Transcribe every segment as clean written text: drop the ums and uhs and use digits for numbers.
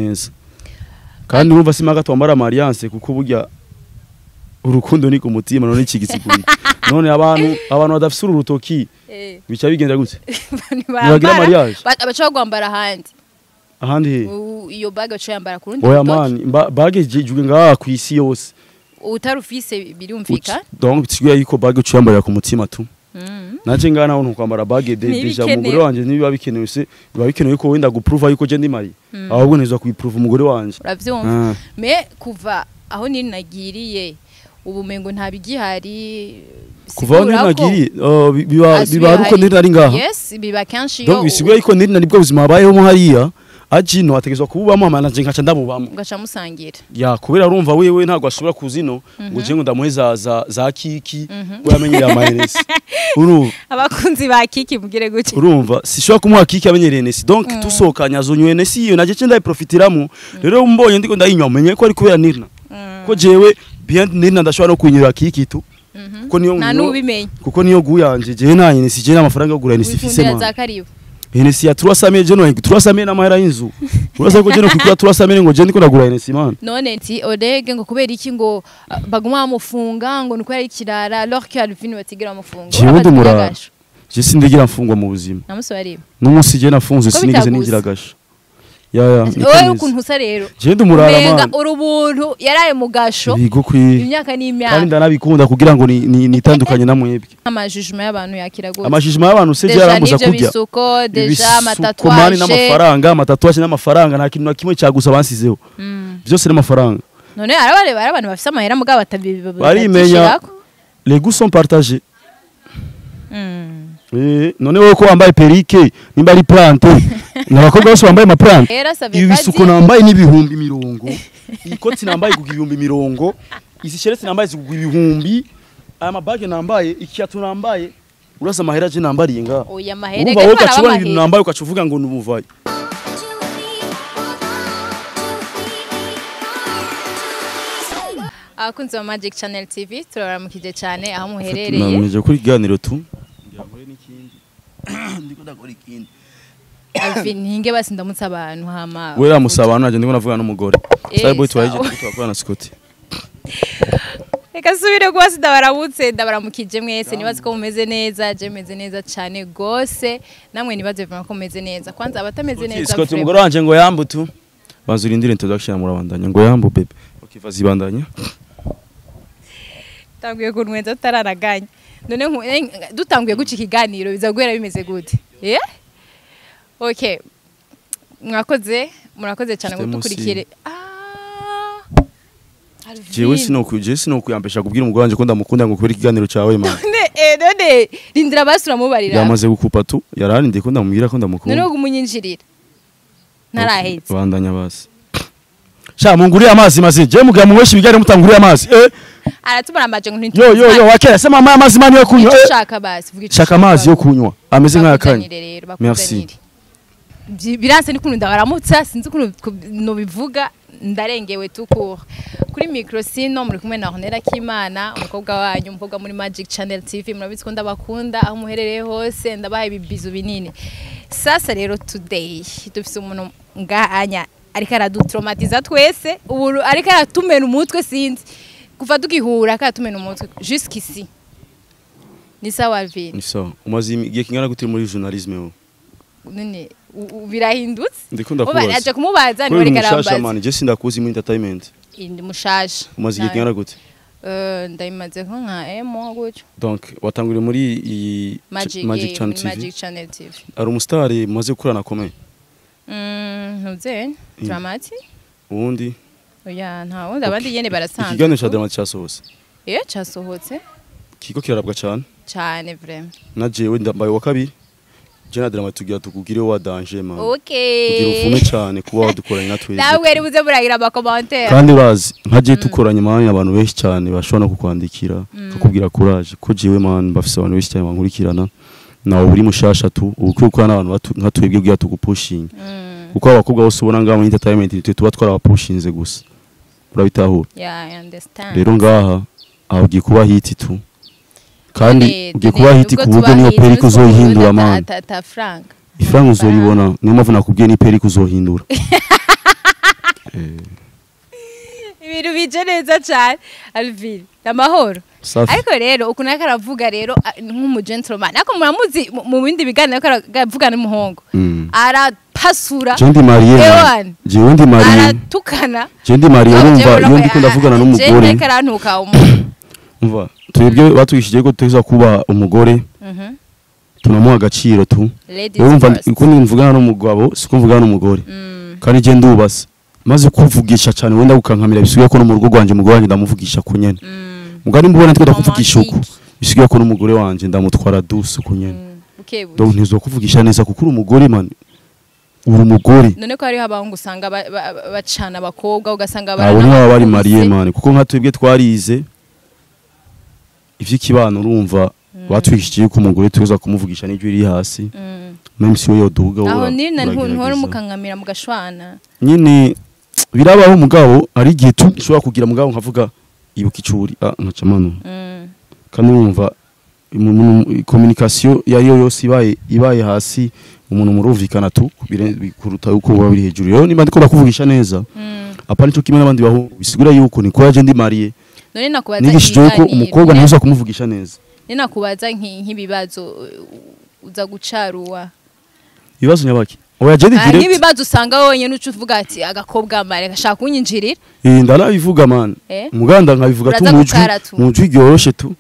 neza kandi urumva simaga twambara alliance kuko burya urukundo ni ku mutima none ikigitsikuri none abantu badafise urutoki bica bigenda gute bagira mariage abacha gwambara ahandi iyo bag bacha yambara kurundi oya man bag jijwe ngaha ku isi yose utarufise birumvika donc bitiguye yuko bag uca yambara ku mutima tu naje ngana aho kwambara bag deja umugore wanje niba bikenewe se biba bikenewe ko wenda guprova yuko je ndi mari ahubwo neza kuyiprova umugore wanje uravyumva me kuva aho nini nagiriye ubumengo nta bigihari kuva aho nini nagiriye biba ruko nini ari ngaha yes biba kanshi yo donc bisiguye yuko nini nibwo buzima bayeho mo hariya ajino ategezwa kububamo amanaje nkaca ndabubamo ngaca musangira ya kubera urumva wewe ntago ashobora kuzino ngo je ngo ndamuheza za kiki uyamenyera amaheresi abakunzi ba kiki mugire gute urumva sishobora kumuha kiki amenyereye nesi donc tusokanya zonywe nesi iyo naje cenda iprofitiramo rero mbonye ndiko ndayinywa menye ko ari kubera nirna ko jewe bien nirna ndashobora no kunyura kiki tu kuko niyo kuko niyo guyanje je nanye nesi je n'amafaranga yo gura nesi fise ma Henesi ya 300 je no 300 na mahera y'inzu urasa ko je no kugura 300 ngo je ndiko ndagura Henesi man none nti odege ngo kubera iki ngo baguma bamufunga ngo nuko ari kirara alors que ALVIN batigira bamufunga je sindigira mfungwa mu buzima namusubariye n'umusi je nafunze sinigeze ningira gasho ya oye ukuntu usa rero je ndumurara man urubuntu yaraye mu gasho imyaka n'imyaka kandi ndanabikunda kugira ngo nitandukanye na mwebwe amajijima y'abantu yakira gose amajijima y'abantu se yarambuza kurya bisuko deja amatatuaje n'amafaranga n'amafaranga nta kintu na kimwe cyagusa bansizeho byose n'amafaranga none arabare abantu bafise amahera mugabo batabiba barimenya les goûts sont partagés none wowe ko wambaye perike nimba ari plante n'abakobwa bose bambaye ama plante ibisuko nambaye n'ibihumbi 100 ikoti nambaye ku 100 isisheretse nambaye ku 100 aya mabage nambaye ikiatu nambaye urasa amahera je nambariye nga oya mahera uba wowe kacubona ibintu nambaye ukacuvuga ngo nubuvaye akunze wa Magic Channel TV turaramukije cyane aho muherereye namije kuri ganiro tu ndamure n'ikindi ndiko ndakora ikindi ALVIN hinge basi ndamutsa abantu hama we ramusaba naje ndiko navuga n'umugore sai boy twaje twakora na Scott Eka subire gwasi ndabaramutse ndabaramukije mwese nibaze ko mumeze neza je meze neza cyane gose namwe nibaze vuma ko mumeze neza kwanza abatameze neza Scott umugore wanje ngo yambu tu bazurindire introduction murabandanya ngo yambu bebe okay vazibandanya tanguye kunwenza tararaganya none dutanguye guca ikiganiro bizagwera bimeze gute okay murakoze cyane ngo dukurikire jewe sinokuyambesha kubwira umugore wanje ko ndamukunda ngo kubera ikiganiro cyawe man none rindira basura mubarira yamaze gukupa tu yararinde ko ndamubwira ko ndamukunda none umunyinjirira narahetse bandanya basi sha munguriye amazi maze je mugira mu weshi bigare mutanguriye amazi aratumara amaje ngo ntintu yo wakera sema amazi mani yo kunywa shaka basi vuga shaka amazi yo kunywa ameze nk'akanya merci biranse nikuntu ndabaramutsa sinzi ukuntu no bivuga ndarengewe tuko kuri microsino muri kumwe na Honera Kimana umukobwa wanyu umukobwa muri Magic Channel TV murabitse ko ndabakunda aho muherereye hose ndabaye bibizu binini sasa rero today dufise umuntu ngahanya ariko aradutraumatiza twese ubu ariko aratumena umutwe sinzi kuva dugihura akatumena umutwe jusqu'ici ni sawa ALVIN ni sawa umaze igihe kingana gute muri journalisme ho none birahindutse ndikunda kubaza aje kumubaza ni bari karambaza man je sindakuzi muri entertainment indi mushaje umaze igihe kingana gute ndayimaze ko nka mo gutyo donc watanguriye muri Magic Channel TV ari umustar maze kurana komeye ntuze dramati ubundi oya nta wundi abandi yene barasanzwe ikiganiro cha dramati cyasohotse cyasohotse kiko kirarabwa cyane vraiment na jewe ndambaye wa kabiri jena dramati tugira tukugire wa danger man okay kugira uvume cyane kuba wadukoranye natwe nawe ari buze buragira ama commentaire kandi urazi nkaje tukoranye man abantu benshi cyane bashobora kukwandikira bakubwira courage ko jewe man bafise abantu benshi cyane bankurikirana nawe uri mushasha tu uko n'abantu nkatwebwe bwiya tugupushinga kuko abakobwa bose ubona ngaho muri entertainment tuba twarabapushinze gusa urabitahura I understand rero ngaha aho giye kuba hiti tu kandi ugiye kuba hiti ku buryo niyo perike uzoyihindura man ifaranga uzoyibona niyo mpamvu nakubwiye ni perike uzohindura ibintu bije neza cyane Alvin amahoro ariko rero ukuntu ariko aravuga rero nk'umugentleman ariko muramuzi mu bindi biganiro ariko aravuga n'umuhungu arapasura Jendi Maria Jendi Maria aratukana Jendi Maria urumva iyo ndiko ndavugana n'umugore Jendi karantuka umuntu umva twebwe batwishije ko tuza kuba umugore tunamuha agaciro tu urumva uko nimvugana n'umugabo siko mvugana n'umugore kandi je ndubase maze kuvugisha cyane wenda ukankamira bisubiye ko no mu rugo rwanje umugore wanje ndamuvugisha ku nyene mugari mbona twenda kuvugisha uko bisubiye ko n'umugore wanje ndamutwara dusu ku nyene donc ntizo kuvugisha neza kuko umugore man uri umugore none ko hariho abahungu usanga bacana abakobwa ugasanga bari mariye man kuko nka twebwe twarize ivy'ikibano urumva batwigishije ko umugore tuza kumuvugisha n'ijwi riri hasi même si yo duga aho ni ntore mukangamira mugashwana nyine birabaho umugabo ari gihe tu ushobora kugira mugabo nkavuga ibuka icuri nkacamano kandi urumva communication yariyo yose ibaye hasi umuntu murumvikana tu kuruta uko baba biri hejuru rero nimba ndiko ndakuvugisha neza apa nico kimwe n'abandi baho bisigura yuko ni ko yaje ndi mariye none nakubaza nigishije ko umukobwa ntiza kumuvugisha neza none nakubaza nk'ibibazo uza gucaruwa ibibazo nyabaki oya je direct nk'ibibazo usanga wonyene ucu uvuga ati agakobwa mare gashaka kunyinjirira ndanabivuga man muganda nkabivuga tu mujwi gyoroshe tu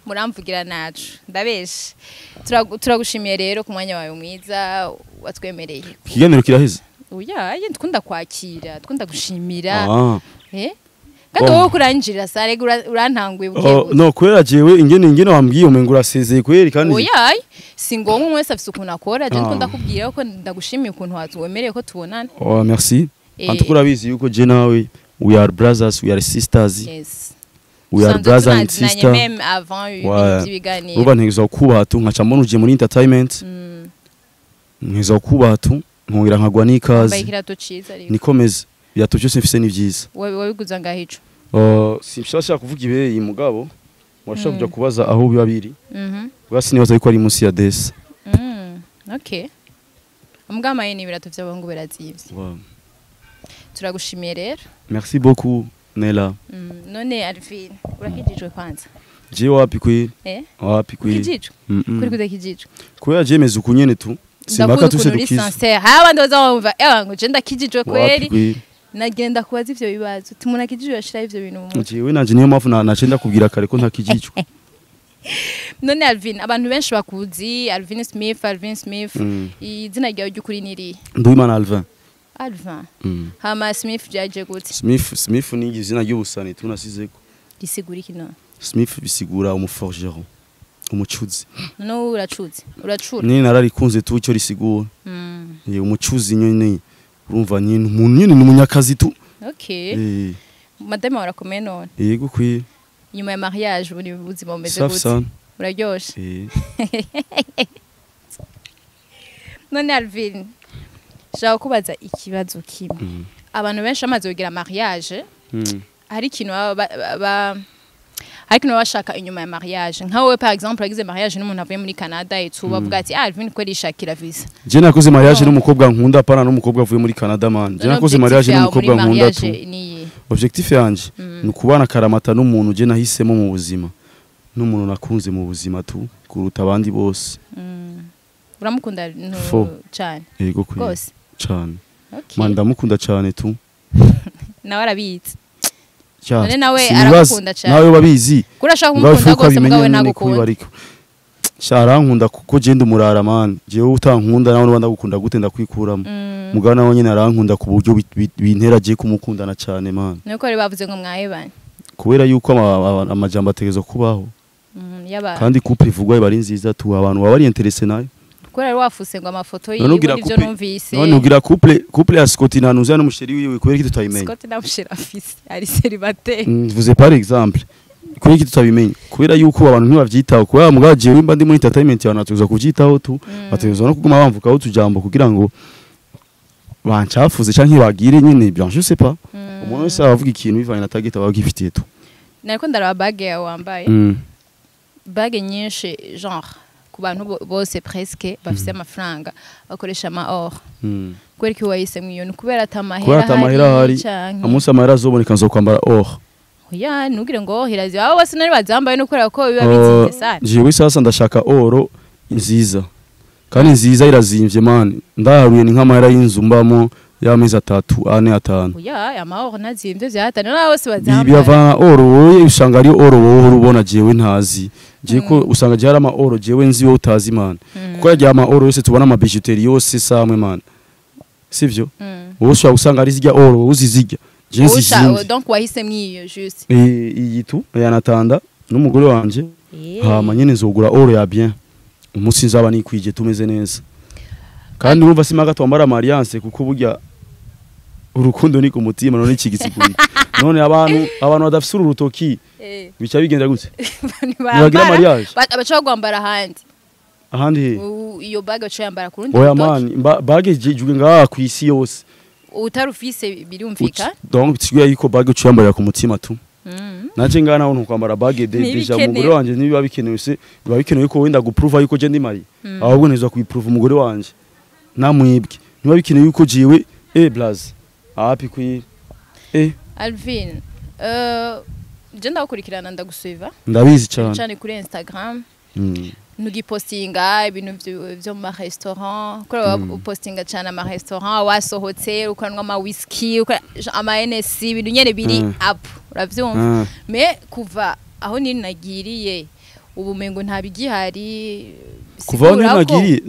muramvugira nacu ndabeshe turagushimiye rero ku mwanya wawe mwiza watwemereye ikiganiro kiraheze oya ndikunda kwakira ndikunda gushimira kandi wowe kuranjirira sare urantanguye bukebuke no kwera jewe ingene wambwiye umenga urasezeye kweri kandi oya singongo mwese afise ukuntu akora je ndikunda kubwira ko ndagushimiye ukuntu watwemereye ko tubonana merci antukura bizi yuko je nawe we are brothers we are sisters yes we are brothers and sisters même avant ibiganiro uba ntegezo kubaha tu nkaca mbona uje muri entertainment ntegezo kubaha tu nkongira nkagwa n'ikazi nikomeze yatuje simfise ni vyiza wabiguza ngahico simshasha kuvuga ibeye mugabo washaka kuja kubaza aho biba biri bwasi nibaza yuko ari munsi ya desa okay amugama yini birato vy'abahungu berazivye turagushimiye rero merci beaucoup Nela none Alvin urakijijwe kwanza je wapi kweli wapi kweli kijijwe kuri kudakijijwe kwera je meze ukunyene tu simaka tuse dukiza abandi bazumva ngo je ndakijijwe kweli nagenda kubaza ivyo bibazo tumuna kijijwe yashira ivyo bintu mu jewe nanje niyo mafu nacenda kubwira kare ko ntakijijwe none Alvin abantu benshi bakuzi Alvin Smith izina ryawe ry'ukuri niri Nduwimana Alvin hama Smith jaje gute Smith ni izina ry'ubusani tunasizeko risigura iki no Smith bisigura umuforgeron umucuzi no uracura ni nararikunze tu cyo risigura umucuzi nyine urumva nyine umuntu nyine n'umunyakazi tu okay madame warakomeye none yego kwiye nyuma ya mariage buri buzima bumeze gute uraryoshe none Alvin shaka kubaza ikibazo kimwe abantu benshi amaze kugira mariage hari ikintu ariko bashaka inyuma ya mariage nka wowe par exemple wagize mariage n'umuntu avuye muri Canada etuba avuga ati Alvin ko rishakira visa je nakoze mariage n'umukobwa nkunda pana n'umukobwa avuye muri Canada man je nakoze mariage n'umukobwa nkunda tu objectif yanje ni kubana karamata n'umuntu je nahisemo mu buzima n'umuntu nakunze mu buzima tu kuruta abandi bose uramukunda cyane yego kwose cyane man ndamukunda cyane tu nawe arabitse none nawe arakunda cyane nawe babizi kurashaka kumukunda gose mugabo nagukunda shara nkunda kuko je ndumurara man jewe utankunda nawe ndagukunda gute ndakwikuramo mugabo nawe nyine arankunda ku buryo bintera je kumukundana cyane man nuko ari bavuze ngo mwahebanye kubera yuko amajambo ategezo kubaho kandi couple ivugwa bari nziza tu abantu baba bari intéressé nayo kora ari wafuse ngo amafoto yiwe n'ivyo numvise none ugira couple ya Scott nanuza n'umusheri wiwe kubera iki tutayimenya Scott namusheri afise ari célibataire vous par exemple kubera iki tutabimenye kubera yuko abantu ntibavyitaho kubera mugabo jewe mba ndi muri entertainment yana tuza kuvyitaho tu bategezo no kuguma bamvukaho tujambo kugira ngo bancafuze canke bagire nyine bien je sais pas umuntu wese avuga ikintu bivanye na target abagifitiye tu nariko ndaraba bage yawe wambaye bage nyinshi genre ku bantu bose presque bafise amafaranga bakoresha ama or kubera ki wahisemo iyo ni kubera kubera atamahera hari amunsi amahera azoboneka nzokwambara oya ntugire ngo hirazi abo bose nari bazambaye no kubera ko biba bizinze sana jewe sasa ndashaka oro nziza kandi nziza irazimvye man ndaharuye ni nk'amahera y'inzu mbamo y'amezi 3 4 5 oya amahoro nazimvye vyatana na bose bazambaye biyavana oro wowe usanga ari oro wowe urubona jewe ntazi je ko usanga je hari ama oro jewe nzi wowe utazi man kuko yagiye ama oro yose tubona ama bijouterie yose samwe man sivyo wowe ushaka usanga ari zirya oro uzizirya donc wahisemo iyo juste iyi tu yanatanda n'umugore wanje hama nyene nzogura oro ya bien umunsi nzaba nikwije tumeze neza kandi urumva simaga twambara alliance kuko burya urukundo ni ku mutima none ikigitsikuri none abantu badafise urutoki bica bigenda gute bagira mariage abacha gwambara ahandi iyo bag abacha yambara kurundi oya man bag jijwe ngaha ku isi yose utarufise birumvika donc bitiguye yuko bag uciyambara ku mutima tu naje ngana aho nkwambara bag deja umugore wanje niba bikenewe se biba bikenewe ko wenda guprova yuko je ndi mari ahubwo neza kuyiprova umugore wanje namwibwe niba bikenewe yuko jiwe blaze happy kwi Alvin je ndakurikirana ndagusuiva ndabizi cyane kuri Instagram nugipostinga ibintu byo mu restaurant kora upostinga cyane ama restaurant wasohotse ukanwa ama whisky ama NSC ibintu nyene biri up uravyumva me kuva aho nini nagiriye ubumengo nta bigihari kuva aho nini nagiriye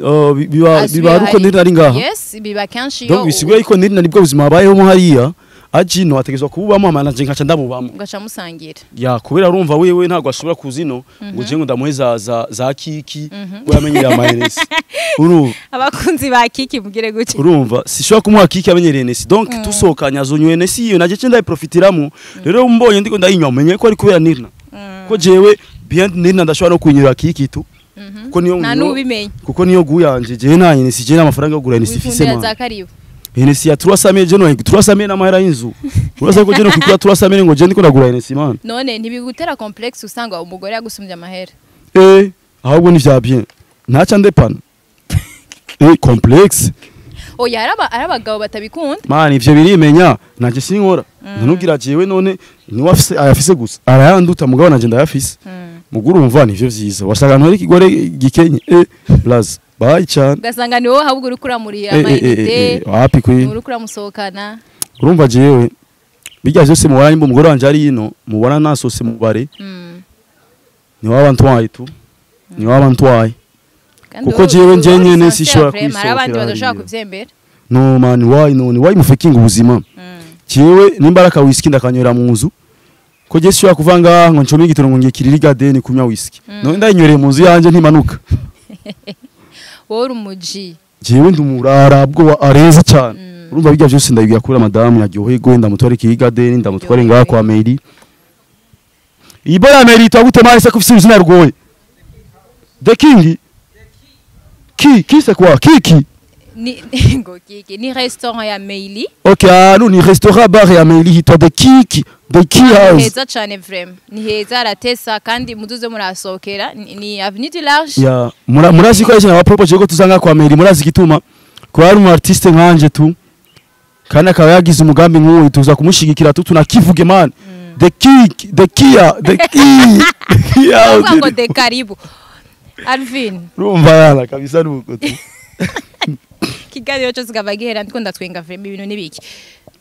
biba uko nini ari ngaha yes biba kanshi donc bisigaye ko nini nibwo buzima bayeho mu hariya ajino ategezwa kububamo amanaje nkaca ndabubamo ngaca musangira ya kubera urumva wewe ntago ashobora kuzino ngo je ngo ndamuheza za kiki uyamenyera amayenesi abakunzi ba kiki mugire gute urumva sishobora kumuha kiki amenyera enesi donc tusokanya zonywe enesi iyo naje cenda iprofitiramo rero mbonye ndiko ndayinyamenye ko ari kubera nirna ko jewe bien nirna ndashobora no kunyura kiki tu ko niyo kuko niyo guyanje je nanye enesi je n'amafaranga yo gura enesi fise ma Henesi ya 300 je no 300 na mahera y'inzu urasa ko je no kugura 300 ngo je ndiko ndagura Henesi man none ntibigutera complexe usanga umugore yagusumye amahera ahubwo ni vya bien ntaca ndepana complexe oya arabagabo batabikunda man ivyo birimenya nanje sinkora ntugira jewe none ni wafise ayafise gusa arayanduta mugabo nanje ndayafise muguru umva nivyo vyiza wasanga ntari kigore gikenye plus bye cyane gasanga ni wowe ahubwo uri kuramuriye amayide happy queen uri kuramusohokana urumva jewe bijya byose mu wanyu umugore wanje ari ino mubona nasose mubare ni wabantwaye tu ni wabantwaye kuko jewe njenyene sishobora kwisohokera hari abandi badashaka kuvyembera no man why mufaking ubuzima jewe nimbaraka whisky ndakanywera mu nzu ko je sishobora kuvanga ngo ncome igitoro ngo ngiye kiriri garden kunywa whisky no ndayinyoreye mu nzu yanje ntimanuka wowe umuji jewe ndumurara bwo areze cyane urumva bijya byose ndabigira kuri madame yaryohe gwenda mutware kiri garden ndamutware ngaha kwa Mary ibo ya Mary twagute mahise kufisa izina rwoye the king ki c'est quoi kiki ni ngo kiki ni restaurant ya Mary okay nous ni restaurant bar ya Mary toi de kiki de ki house heza cyane vraiment ni heza aratesa kandi muduze murasokera ni avenue du large ya murazi ko yashina wa propose ko tuzanga kwa Mary murazi gituma ko ari mu artiste nkanje tu kandi akaba yagize umugambi nk'uwo tuza kumushigikira tu tunakivuge man the kiki the kia ngo de karibu Alvin rumva yana kabisa nuko tu kigali cyo zigabagera ndiko ndatwenga vraiment ibintu nibiki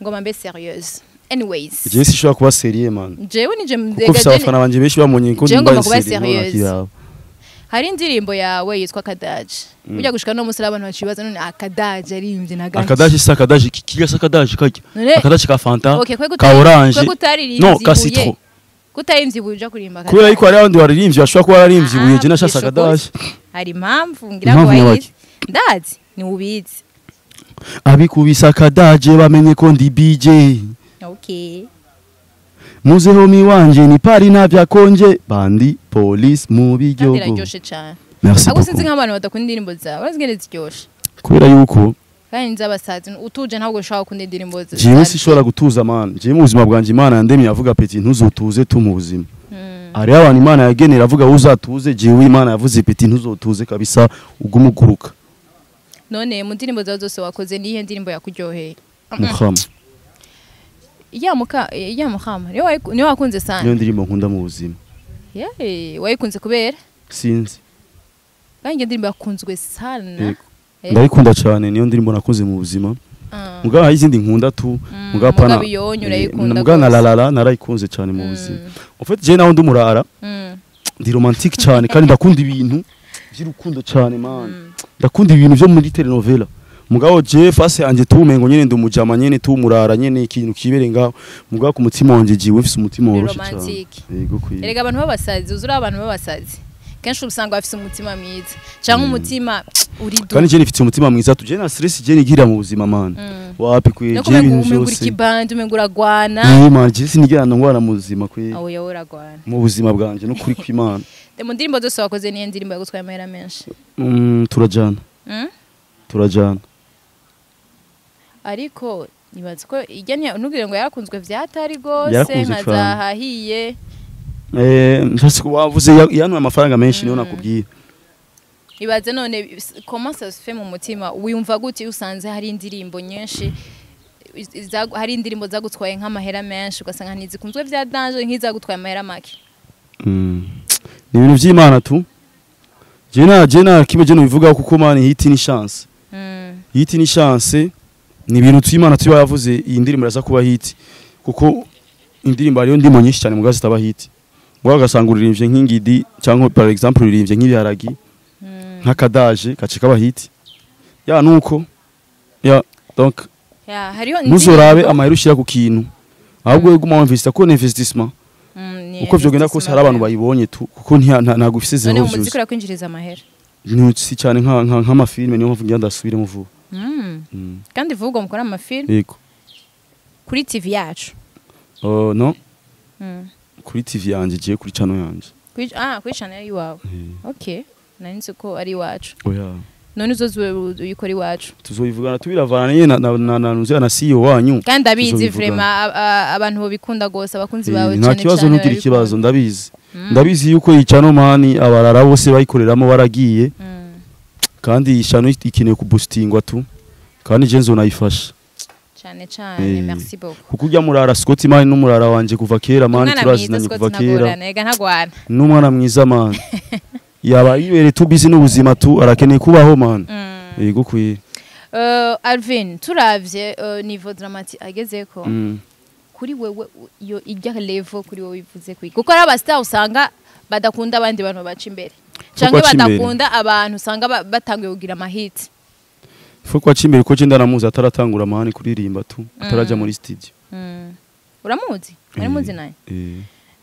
ngoma mbe sérieuse anyways je sishobora kuba sérieux man jewe nije mdega kuko abafana banje benshi bamonye ko ndimba sérieux hari indirimbo yawe yitwa Kadaje ujya gushika no musara abantu bacibaza none Akadaje ari imvye nagaje Akadaje sa Akadaje kigasa Akadaje kajya Akadaje ka Fanta ka Orange no ka Citron kutarimvye buja kurimba kubera yuko ari abandi baririmbye bashobora kuba baririmbye buye je nashasa Akadaje hari impamvu ngira ngo wayizi ndazi ni ubizi abikubisa Akadaje bamenye ko ndi BJ okay muzeho mi wanje ni pari navya konje bandi police mu bijyogo ndiraryoshe cyane merci ako sinzi nk'abantu badakunda indirimbo zawe urazigende ziryoshe kubera yuko kandi nzabasazi utuje ntabwo ushaka kunda indirimbo zawe jewe sishobora gutuza man jewe mu buzima bwanje Imana yandemye yavuga peti ntuzotuze tu mu buzima ari abantu Imana yagenera avuga uzatuze jewe Imana yavuze peti ntuzotuze kabisa ugumuguruka none mu ndirimbo zawe zose wakoze nihe ndirimbo yakuryoheye Mukhama ya Mukhama niyo wakunze sana niyo ndirimbo nkunda mu buzima wayikunze kubera sinzi bange ndirimbo yakunzwe sana ndayikunda cyane niyo ndirimbo nakoze mu buzima muga izindi nkunda tu muga pana muga na lalala narayikunze cyane mu buzima en fait je naho ndumurara ndi romantique cyane kandi ndakunda ibintu by'urukundo cyane man ndakunda ibintu byo muri telenovela mugabo je face yanje tumengo nyene ndumujama nyene tumurara nyene ikintu kibere ngaho mugabo ku mutima wanje jiwe mfise umutima woroshe cyane yego kwiye erega abantu babasazi uzura abantu babasazi kenshi usanga bafise umutima mwiza cyangwa umutima uri do kandi je nifite umutima mwiza tu je na stress je nigira mu buzima man wapi kwiye je ibintu byose kibandi umengura gwana man je sinigera ndangwana mu buzima kwiye aho yahora gwana mu buzima bwanje no kuri kw'Imana mu ndirimbo zose wakoze niyo ndirimbo yagutwaye amahera menshi turajana turajana ariko nibaza ko ijyanye nubwire ngo yarakunzwe vyatari gose nkazahahiye ntase ko wavuze yanwe amafaranga menshi niyo nakubwiye ibaze none comment ça se fait mu mutima wiyumva gute usanze hari indirimbo nyinshi hari indirimbo zagutwaye nk'amahera menshi ugasanga ntizikunzwe vya danger nk'izagutwaye amahera make ni ibintu vy'Imana tu jena kibe je no bivuga kuko man hit ni chance hit ni chance ni ibintu tw'Imana tuba yavuze iyi ndirimbo raza kuba hit kuko indirimbo ariyo ndimo nyinshi cyane mugazi taba hit mwa gasanguririmbye nk'ingidi cyangwa par exemple uririmbye nk'ibiharagi nk'akadaje kace kaba hit ya nuko ya donc ya hariyo muzorabe amahirushira ku kintu ahubwo yeguma wamvista ko investissement uko vyogenda kose hari abantu bayibonye tu kuko nta gufise zero vyose none umuziki urakwinjiriza amahera si cyane nk'amafilme niyo mvuga ndasubire mu vuba kandi vuga mukora amafilme yego kuri TV yacu no kuri TV yanje je kuri channel yanje kuri channel yawe okay nanitse ko ari wacu oya none uzozwe uyikora iwacu tuzoyivugana tubiravana nyene na nuzya na CEO wanyu kandi abizi vraiment abantu bo bikunda gose abakunzi bawe cyane nta kibazo nugira ikibazo ndabizi yuko yicano mani abarara bose bayikoreramo baragiye kandi ishano ikeneye ku boostingwa tu kandi je nzonayifasha cyane merci beaucoup kuko ujya murara Scott mani n'umurara wanje kuva kera mani turazinanye kuva kera n'umwana mwiza mani yaba yibere tu busy n'ubuzima tu arakeneye kubaho man yego kwiye Alvin turavye niveau dramatique agezeko kuri wewe yo ijya level kuri wewe bivuze kwi kuko ari star usanga badakunda abandi bantu baca imbere canke badakunda abantu usanga batangiye kugira amahit fo kwa cimbere ko je ndanamuzi ataratangura mani kuririmba tu ataraja muri studio uramuzi uramuzi naye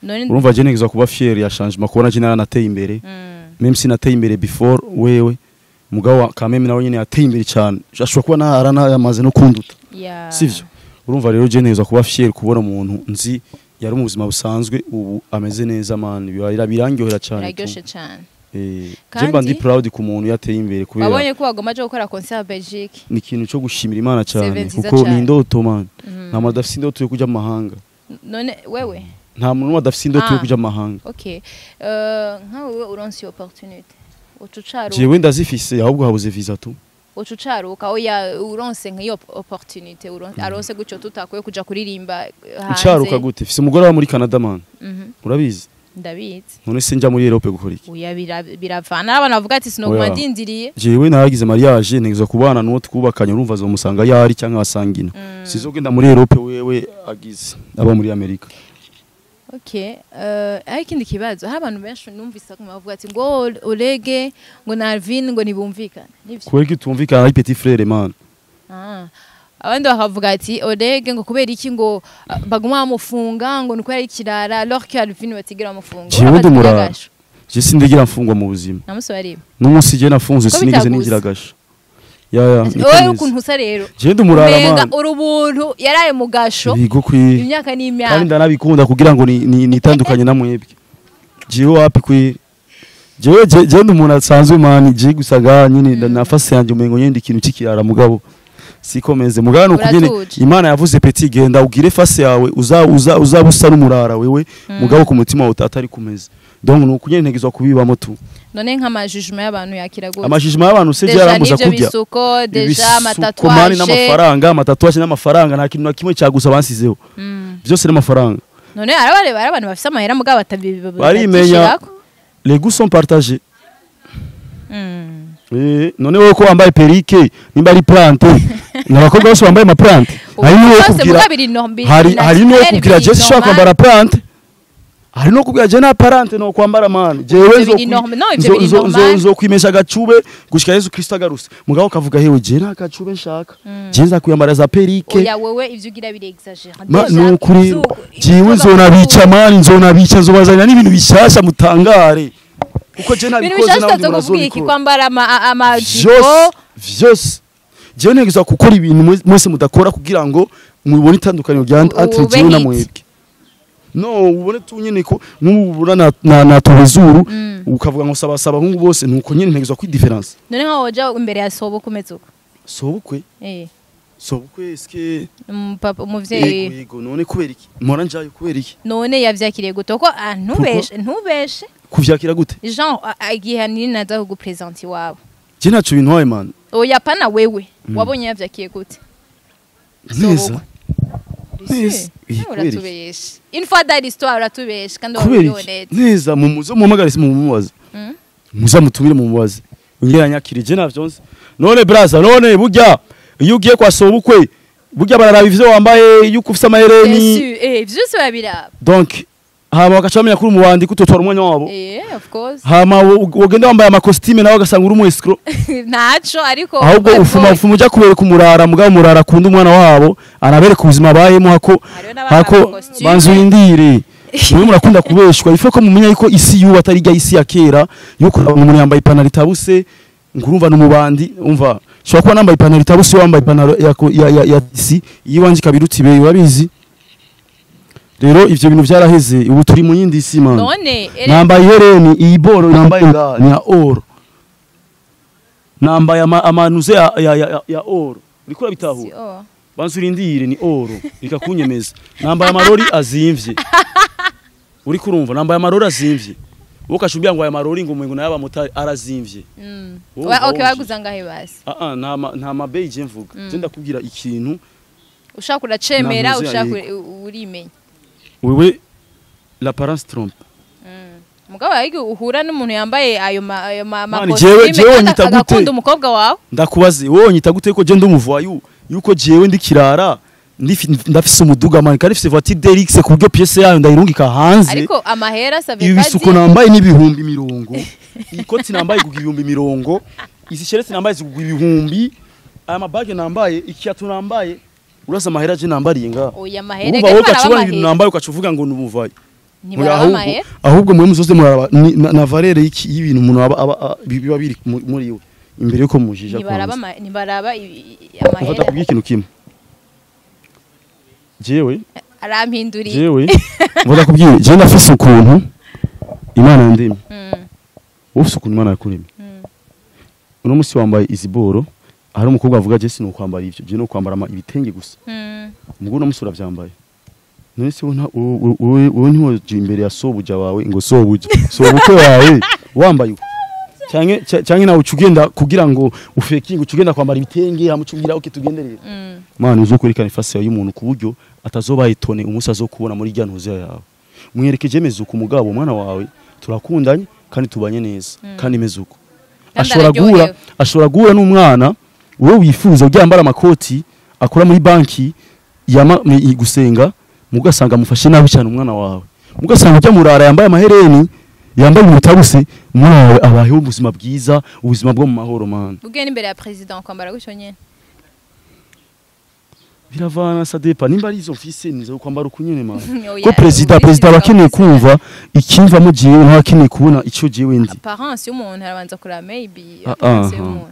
none urumva je negeza kuba fier ya changement kubona je naranateye imbere même si nateye imbere before wewe mugabo kameme nawe nyine yateye imbere cyane ashobora kuba narana yamaze no kunduta sivyo urumva rero je neza kuba fier kubona umuntu nzi yari mu buzima busanzwe ubu ameze neza man birangyohera cyane biraryoshe cyane je mba ndi proud ku muntu yateye imbere kubera babonye ko bagoma je gukora concert Belgique ni ikintu cyo gushimira Imana cyane kuko ni indoto man nta madafisi indoto yo kuja mu mahanga none wewe nta muntu wadafise indoto yo kuja mu mahanga okay nkawe uronse opportunity ucucaruka jewe ndazifise ahubwo habuze visa tu ucucaruka oya uronse nk'iyo opportunity aronse gucyo tutakoye kuja kuririmba hanze ucaruka gute fise umugore wa muri Canada man urabizi ndabizi none se nja muri Europe gukora iki oya biravana abantu bavuga ati sinoguma ndindiriye jewe nagize mariage ntegeza kubana n'uwo twubakanye urumva zo musanga yari cyangwa asangina sizogenda muri Europe wewe agize aba muri Amerika. Okay, ikindi kibazo hari abantu benshi numvise ko bavuga ati ngo urege ngo na Alvin ngo nibumvikana nivyo kubera ko tumvikana ari petit frère man abandi bakavuga ati urege ngo kubera iki ngo baguma bamufunga ngo nuko ari kirara alors que Alvin batigira bamufunga jewe ndumurara je sindigira mfungwa mu buzima namusubari n'umunsi je nafunze sinigeze ningira gasho ya oye ukuntu usa rero je ndumurara man urubuntu yaraye mu gasho imyaka n'imyaka kandi ndanabikunda kugira ngo nitandukanye na mwebwe jewe wapi kwi je ndumuntu asanzwe man je gusaga nyine nafase yanje umengo nyende ikintu cikirara mugabo sikomeze mugano kugene Imana yavuze petit genda ugire face yawe uzabusa n'umurara wewe mugabo ku mutima wawe utatari kumeze donc nuko nyene ntegezwa kubibamo tu none nk'amajijima y'abantu yakira gute amajijima y'abantu se yarambuza kurya ibisuko deja amatatuwaje n'amafaranga n'amafaranga nta kintu na kimwe cyagusa bansizeho byose n'amafaranga none arabareba abantu bafise amahera mugabo barimenya les goûts sont partagés none wowe ko wambaye perike nimba ari plante n'abakobwa bose bambaye ama plante hari no kugira je sishaka kwambara plante hari no kugira je na parente no kwambara man jewe zo kwimesha gacube gushika Yesu Kristo agaruse mugabo kavuga hewe je na gacube nshaka je nza kuyambara za perike oya wewe ivyo ugira bire exagere no kuri jewe nzonabica man nzobazanya n'ibintu bishasha mutangare uko je nabikoze nawe murazoki kwambara amajipo vyose jewe negeza gukora ibintu mwese mudakora kugira ngo mubone itandukaniro rya entre jewe na mwebwe no ubone tu nyene ko nk'ubura na tubezuru ukavuga ngo saba nk'ubu bose nuko nyene ntegezwa ku difference none nka woja imbere ya sobo kumezuko sobukwe sobukwe eske papa umuvyeyi yego none kubera iki mpora njaye kubera iki none yavyakiriye gute ko ntubeshe kuvyakira gute Jean igihe ninaza kugupresenter iwabo je naco bintu wawe man oya pana wewe wabonye yavyakiye gute neza uratubeshe une fois dans l'histoire uratubeshe kandi wabonye neza mumuzo muhamagare mumubaza muza mutumire mumubaze ngira nyakirije navyonse none braza none burya iyo ugiye kwa sobukwe burya bararaba ivyo wambaye yuko ufise amahereni vyose babiraba donc hama bakacamenya kuri umuwandi kutotwara umwanya wabo of course hama wogenda wambaye amakostime nawe gasanga uri umwescro naco ariko ahubwo ufuma uja kubereka umurara mugabo umurara akunda umwana wabo anabereka ubuzima bayemo hako banzurindire mwe murakunda kubeshwa ife ko mumenya yuko isi yuba atari rya isi ya kera yuko umuntu yambaye ipantaro itabuse ngurumva numubandi umva shobora kuba nambaye ipantaro itabuse wambaye ipantaro ya isi yiwanje kabirutse ibe urabizi rero ivyo bintu vyaraheze ubu turi mu yindi isi man none nambaye hereni iyi boro nambaye nga ni ya oro nambaye amanuze ya oro uriko urabitahura banzurindire ni oro bikakunyemeza nambaye amarori azimvye uriko urumva nambaye amarori azimvye ukashubya ngo aya marori ngo umengo nayaba mutari arazimvye okay baguza ngahe basi nta mabeyi je mvuga je ndakubwira ikintu ushaka kuracemera ushaka urimenya wewe l'apparence trompe mugabo ariko uhura n'umuntu yambaye ayo jewe nyita gute akunda umukobwa wawe ndakubaze wowe nyita gute ko je ndumuvayu yuko jewe ndikirara ndafise umuduga man kandi fise voiture DRX ku buryo pièce yayo ndayirungika hanze ariko amahera savekazi ibisuko nambaye n'ibihumbi 100 ikoti nambaye kugira ibihumbi 100 izi sheretse nambaye kugira ibihumbi aya mabage nambaye ikiatu nambaye urasa amahera je nambariye nga oya mahera uba wowe ukacubona ibintu nambaye ukacuvuga ngo numuvaye ahubwo mwe muzoze muraba na valere y'ibintu umuntu aba biba biri muri yo imbere yuko mujija kwanza nibaraba amahera ufata kubwira ikintu kimwe jewe arampinduriye jewe mvuga kubwira je ndafise ukuntu Imana ndimi ufise ukuntu Imana yakuremye uno musi wambaye iziboro hari umukobwa avuga je sino kwambara ivyo je no kwambara ibitenge gusa mugo no musura vyambaye none se wowe ntiwo imbere ya sobuja wawe ngo sobukwe wawe wambaye canke nawe ucugenda kugira ngo ufekinge ucugenda kwambara ibitenge hamucugira uke tugenderere mana uzokwerekana ifase y'umuntu ku buryo atazoba yitone umusa azokubona muri rya ntuze yawe mwerekeje mezuko umugabo umwana wawe turakundanye kandi tubanye neza kandi mezuko ashobora guhura n'umwana wowe wifuza uryambara amakoti akora muri banki gusenga mugasanga mufashe nabi cyane umwana wawe mugasanga ujya murara yambaye amahereni yambaye umutabuse umwana wawe abayeho ubuzima bwiza ubuzima bwo mu mahoro man ugenda imbere ya president kwambara gutyo nyene biravana sadepa nimba ari izo mfise nizo kwambara ukunyene man ko president bakeneye kumva ikimva mu gihe ntakeneye kubona ico jewe ndi apparence y'umuntu arabanza kura maybe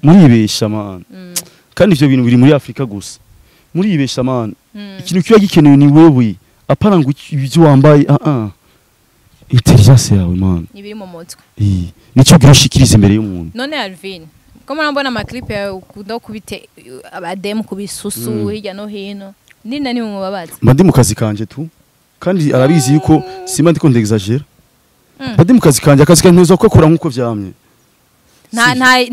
muribesha man kandi ivyo bintu biri muri Afrika gusa muribesha man ikintu kiba gikenewe ni wewe apana ngo ibyo wambaye intelligence yawe man ibiri mu mutwe nico giroshikiriza imbere y'umuntu none Alvin kama nambona ama-clip yawe ukunda kubite abademu kubisusu hirya no hino nina ni mu babaza mba ndi mu kazi kanje tu kandi arabizi yuko simba ndiko ndexagera badi mu kazi kanje nteza ko akora nkuko vyamye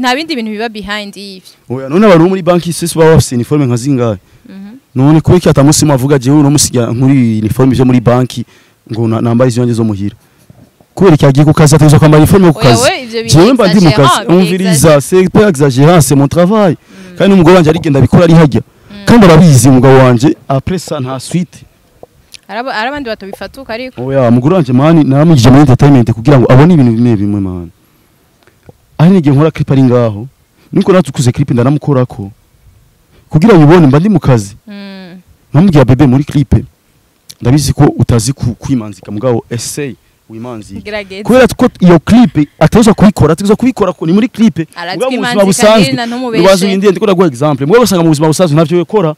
nta bindi bintu biba behind ivyo oya none abantu muri banki sisi baba bafise uniforme nka zingahe none kubiki atamusima avuga jewe no musiga nkuri uniforme byo muri banki ngo nambara izo zo muhira kubera cyagiye ku kazi ateza kwambara uniforme ku kazi jewe mba ndi mu kazi umviriza c'est pas exagérant c'est mon travail kandi umugabo wanje arigenda bikora ari hajya kandi arabizi umugabo wanje après ça nta suite arabandi batobifatuka ariko oya umugabo wanje mani naramugije muri entertainment kugira ngo abone ibintu bimwe mani ari nige nkora clip ari ngaho niko natukuze clip ndanamukorako kugira ubibone mba ndi mu kazi namubwira bebe muri clip ndabizi ko utazi kwimanzika mugabo essay wimanzi kubera ko iyo clip ateza kubikora ko ni muri clip mugabo mu buzima busanzwe ubaza ibindi ndiko ndaguha example mugabo basanga mu buzima busanzwe ntavyo yekora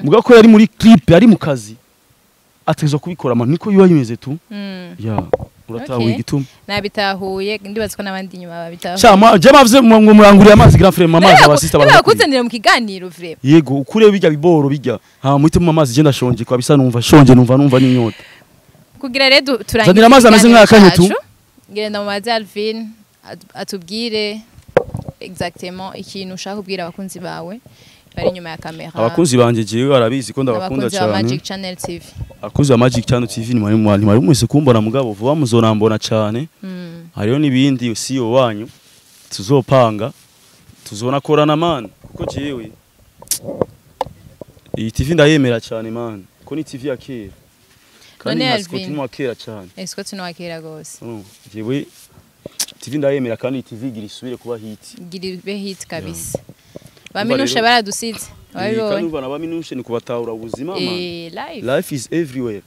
mugabo ko yari muri clip ari mu kazi ateza kubikora man niko yuba yimeze tu ya uratahuye igituma nabitahuye ndibaza ko nabandi nyuma babitahuye chama je mavye mu muranguriye amazi grand frère mamazi abasista barakuzanira mu kiganiro frère yego ukure bijya biboro bijya ha muhite mu amazi je ndashonje kwa bisa numva shonje numva n'inyota kugira rero turangira zanira amazi ameze nk'akanye tu ngenda mu mazi Alvin atubwire exactement ikintu ushaka kubwira abakunzi bawe bari nyuma ya kamera abakunzi banje jewe arabizi ko ndabakunda cyane Magic Channel TV akuze Magic Channel TV ni mwari mwese kumbona mugabo vuba muzonambona cyane hariyo nibindi CEO wanyu tuzopanga tuzonakorana man kuko jewe iyi TV ndayemera cyane man ko ni TV ya kera kandi Scott mu kera cyane Scott no akera gose jewe TV ndayemera kandi TV igira isubire kuba hit igira hit kabisa baminushe baradusize kandi ubana baminushe ni kubatahura ubuzima man life is everywhere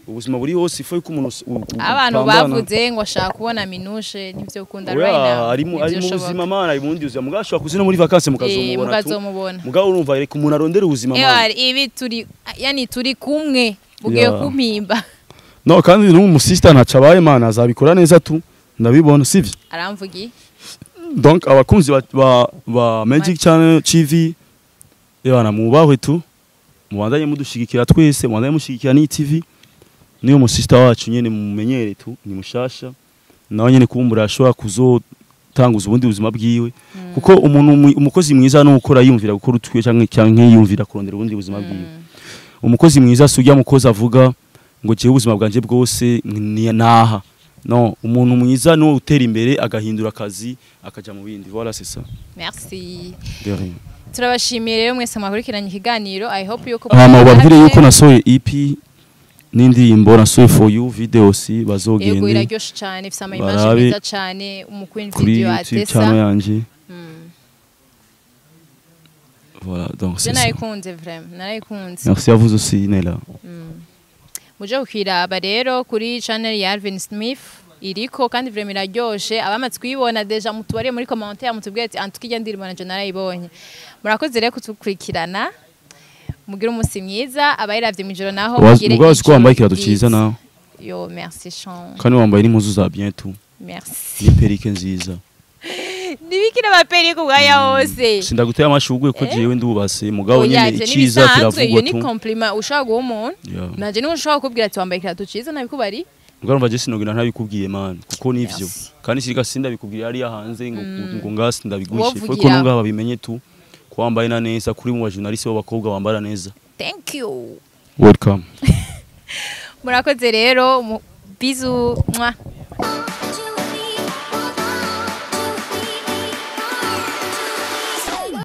ubuzima buri hose ifo yuko umuntu abantu bavuze ngo ashaka kubona minushe nivyo ukunda right now ari mu buzima man ari mundi uzima mugashaka kuzina muri vacances mukazomubona mugabo urumva reka umuntu arondera ubuzima man ibi turi kumwe bugiye kumpimba no kandi n'umusista ntacabaye man azabikora neza tu ndabibona sivyo aramvugiye donc abakunzi ba Magic Channel TV yana mubahwe tu mubandanye mudushigikira twese mubandanye mushigikira ni TV niyo musista wacu nyene mumenyere tu ni mushasha nawe nyene kubumbura ashobora kuzotanguza ubundi buzima bwiwe kuko umuntu umukozi mwiza no gukora yumvira gukora utwiye canke yumvira kurondera ubundi buzima bwiwe umukozi mwiza sujya mukozi avuga ngo jewe ubuzima bwanje bwose ni naha no umuntu mwiza no utera imbere agahindura akazi akaja mu bindi voilà c'est ça merci de rien turabashimiye rero mwese mwakurikiranye ikiganiro I hope yuko babwire yuko nasoye EP n'indirimbo nasoye for you video si bazogende yego iraryoshe cyane ifite ama image meza cyane umukwin video atesa yanje voilà donc c'est ça narayikunze vraiment narayikunze merci à vous aussi Nela muje ukiraba rero kuri channel ya ALVIN SMITH iriko kandi vraiment iraryoshe abamaze kwibona deja mutubariye muri commentaire mutubwiye ati antukijya ndirimbo nanje narayibonye murakoze rero kutukurikirana mugira umunsi mwiza abayiravye mwijoro naho mugire mugazi ko wambaye ikirato ciza naho yo merci Sean kandi wambaye n'impuzu za bien tout merci ni perike nziza nibikira abaperike ubwaya hose sindaguteye amashugwe ko jewe ndubase mugabo nyene iciza kiravugwa tu ni compliment ushaka guha umuntu naje ni ushaka kubwira ati wambaye ikirato ciza nabikubari Ugarumva je sinogira ntabikubwiye man kuko nivyo kandi sirika sinda bikubwira ari yahanze ngo ngasi ndabigushe kuko nunga babimenye tu kwambaye na neza kuri mu journaliste b'abakobwa bambara neza. Thank you. Welcome. Murakoze rero bizu.